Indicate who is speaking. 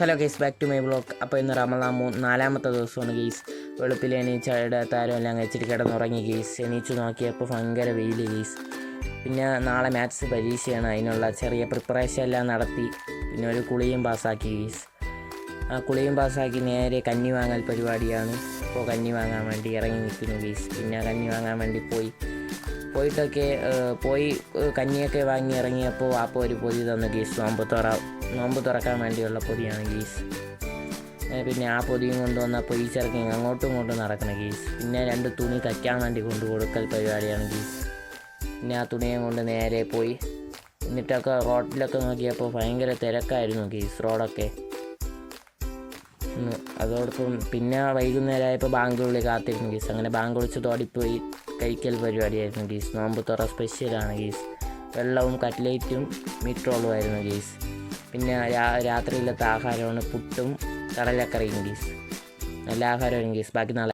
Speaker 1: Hello guys, back to my vlog. അപ്പോൾ ഇന്ന് റമദാൻ നാലാമത്തെ ദിവസമാണ് ഗെയ്സ്. വെളുപ്പിൽ എണീച്ചയുടെ താരം എല്ലാം കഴിച്ചിട്ട് കിടന്നുറങ്ങി ഗെയ്സ്. എണീച്ച് നോക്കിയപ്പോൾ ഭയങ്കര വെയിൽ ഗെയ്സ്. പിന്നെ നാളെ മാത്സ് പരീക്ഷയാണ്, അതിനുള്ള ചെറിയ പ്രിപ്പറേഷൻ എല്ലാം നടത്തി. പിന്നെ ഒരു കുളിയും പാസ്സാക്കി ഗെയ്സ്. ആ കുളിയും പാസ്സാക്കി നേരെ കഞ്ഞി വാങ്ങൽ പരിപാടിയാണ്. ഇപ്പോൾ കഞ്ഞി വാങ്ങാൻ വേണ്ടി ഇറങ്ങി നിൽക്കുന്നു ഗെയ്സ്. പിന്നെ കഞ്ഞി വാങ്ങാൻ വേണ്ടി പോയി കഞ്ഞിയൊക്കെ വാങ്ങി ഇറങ്ങിയപ്പോൾ അപ്പോൾ ഒരു പൊതി തന്നു ഗെയ്സ്. നോമ്പ് തുറക്കാൻ വേണ്ടിയുള്ള പൊതിയാണ് ഗെയ്സ്. പിന്നെ ആ പൊതിയും കൊണ്ടുവന്നപ്പോൾ ഈ ചെറുക്കൻ അങ്ങോട്ടും ഇങ്ങോട്ടും നടക്കണം ഗെയ്സ്. പിന്നെ 2 തുണി തയ്ക്കാൻ വേണ്ടി കൊണ്ടു കൊടുക്കൽ പരിപാടിയാണ് ഗെയ്സ്. പിന്നെ ആ തുണിയും കൊണ്ട് നേരെ പോയി. എന്നിട്ടൊക്കെ റോഡിലൊക്കെ നോക്കിയപ്പോൾ ഭയങ്കര തിരക്കായിരുന്നു ഗെയ്സ്, റോഡൊക്കെ. അതോടൊപ്പം പിന്നെ വൈകുന്നേരമായപ്പോൾ ബാങ്ക് വിളി കാത്തിരുന്നു ഗെയ്സ്. അങ്ങനെ ബാങ്ക് വിളിച്ച് തോടിപ്പോയി കഴിക്കൽ പരിപാടിയായിരുന്നു ഗെയ്സ്. നോമ്പ് തുറ സ്പെഷ്യലാണ് ഗെയ്സ്. വെള്ളവും കട്ട്ലേറ്റും മീറ്റ് റോളും ആയിരുന്നു ഗെയ്സ്. പിന്നെ രാത്രിയിലത്തെ ആഹാരമാണ് പുട്ടും കടലക്കറിയും ഗെയ്സ്. നല്ല ആഹാരമായിരുന്നു ഗെയ്സ്. ബാക്കി നാളെ